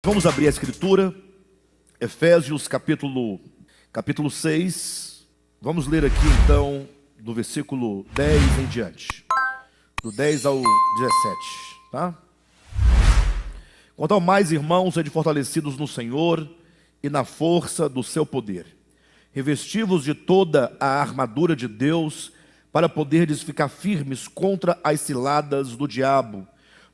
Vamos abrir a escritura, Efésios capítulo 6, vamos ler aqui então do versículo 10 em diante, do 10 ao 17, tá? Quanto ao mais, irmãos, sede fortalecidos no Senhor e na força do seu poder, revesti-vos de toda a armadura de Deus, para poderdes ficar firmes contra as ciladas do diabo,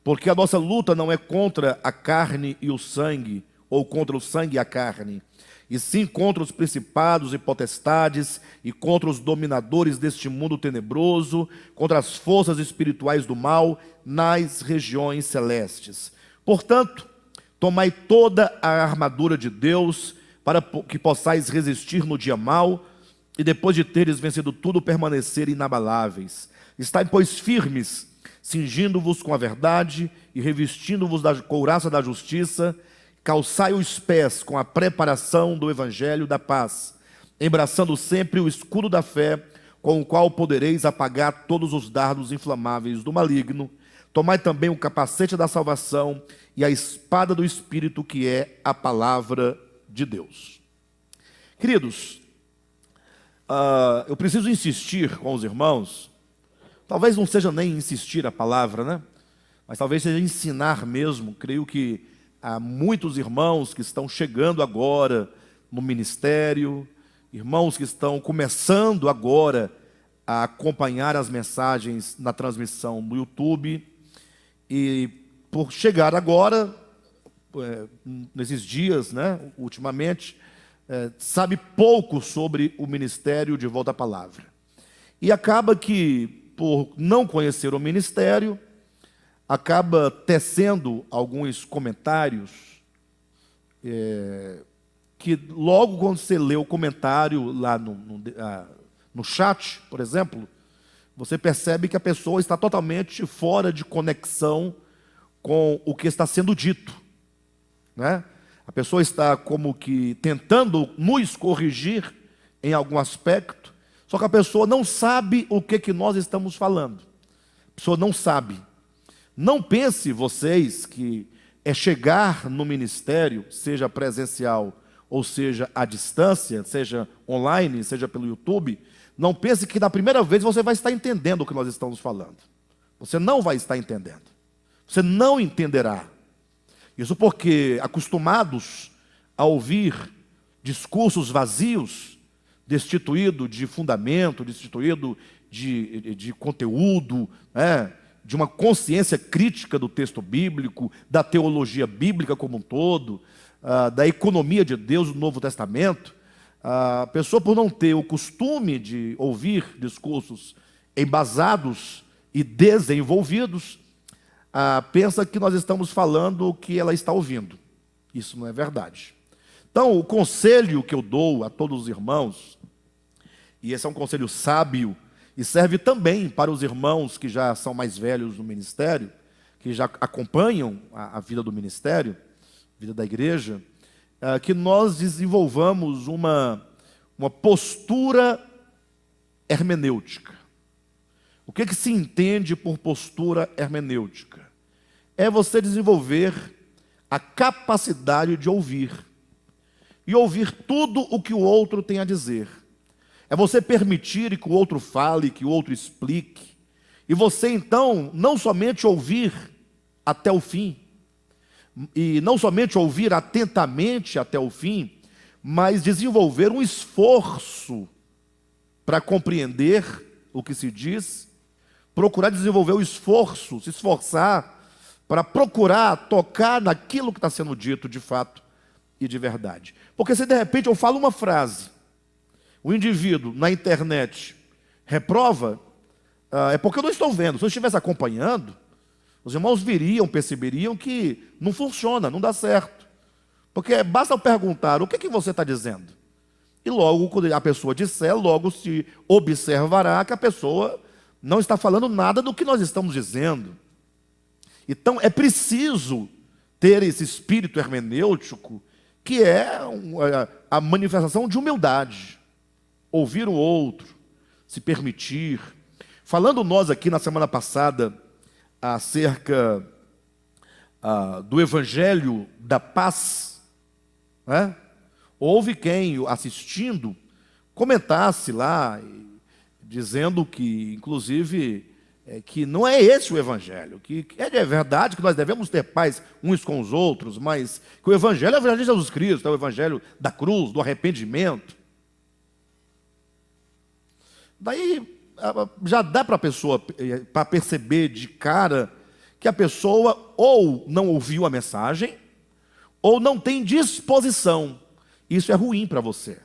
porque a nossa luta não é contra a carne e o sangue, ou contra o sangue e a carne, e sim contra os principados e potestades, e contra os dominadores deste mundo tenebroso, contra as forças espirituais do mal nas regiões celestes. Portanto, tomai toda a armadura de Deus, para que possais resistir no dia mau, e depois de teres vencido tudo, permanecer inabaláveis. Estai, pois, firmes, cingindo-vos com a verdade e revestindo-vos da couraça da justiça, calçai os pés com a preparação do evangelho da paz, embraçando sempre o escudo da fé, com o qual podereis apagar todos os dardos inflamáveis do maligno. Tomai também o capacete da salvação e a espada do Espírito, que é a palavra de Deus. Queridos, eu preciso insistir com os irmãos. Talvez não seja nem insistir a palavra, né? Mas talvez seja ensinar mesmo. Creio que há muitos irmãos que estão chegando agora no ministério, irmãos que estão começando agora a acompanhar as mensagens na transmissão no YouTube, e por chegar agora, nesses dias, né, ultimamente, sabe pouco sobre o ministério de Volta à Palavra. E acaba que, por não conhecer o ministério, acaba tecendo alguns comentários, que logo quando você lê o comentário lá no chat, por exemplo, você percebe que a pessoa está totalmente fora de conexão com o que está sendo dito, né? A pessoa está como que tentando nos corrigir em algum aspecto, só que a pessoa não sabe o que nós estamos falando. A pessoa não sabe. Não pense vocês que é chegar no ministério, seja presencial ou seja à distância, seja online, seja pelo YouTube, não pense que na primeira vez você vai estar entendendo o que nós estamos falando. Você não vai estar entendendo. Você não entenderá. Isso porque, acostumados a ouvir discursos vazios, destituído de fundamento, destituído de conteúdo, de uma consciência crítica do texto bíblico, da teologia bíblica como um todo, da economia de Deus no Novo Testamento, a pessoa, por não ter o costume de ouvir discursos embasados e desenvolvidos, pensa que nós estamos falando o que ela está ouvindo. Isso não é verdade. Então, o conselho que eu dou a todos os irmãos, e esse é um conselho sábio, e serve também para os irmãos que já são mais velhos no ministério, que já acompanham a vida do ministério, a vida da igreja, que nós desenvolvamos uma postura hermenêutica. O que se entende por postura hermenêutica? É você desenvolver a capacidade de ouvir, e ouvir tudo o que o outro tem a dizer. É você permitir que o outro fale, que o outro explique, e você então não somente ouvir até o fim, e não somente ouvir atentamente até o fim, mas desenvolver um esforço para compreender o que se diz, procurar desenvolver o esforço, se esforçar para procurar tocar naquilo que está sendo dito de fato e de verdade. Porque se de repente eu falo uma frase, o indivíduo na internet reprova, é porque eu não estou vendo. Se eu estivesse acompanhando, os irmãos perceberiam que não funciona, não dá certo. Porque basta eu perguntar, o que você está dizendo? E logo, quando a pessoa disser, logo se observará que a pessoa não está falando nada do que nós estamos dizendo. Então, é preciso ter esse espírito hermenêutico, que é a manifestação de humildade. Ouvir o outro, se permitir. Falando nós aqui na semana passada acerca do Evangelho da Paz, né? Houve quem, assistindo, comentasse lá, dizendo que, inclusive, que não é esse o Evangelho, que é verdade que nós devemos ter paz uns com os outros, mas que o Evangelho é o Evangelho de Jesus Cristo, é o Evangelho da cruz, do arrependimento. Daí já dá para a pessoa para perceber de cara que a pessoa ou não ouviu a mensagem, ou não tem disposição. Isso é ruim para você.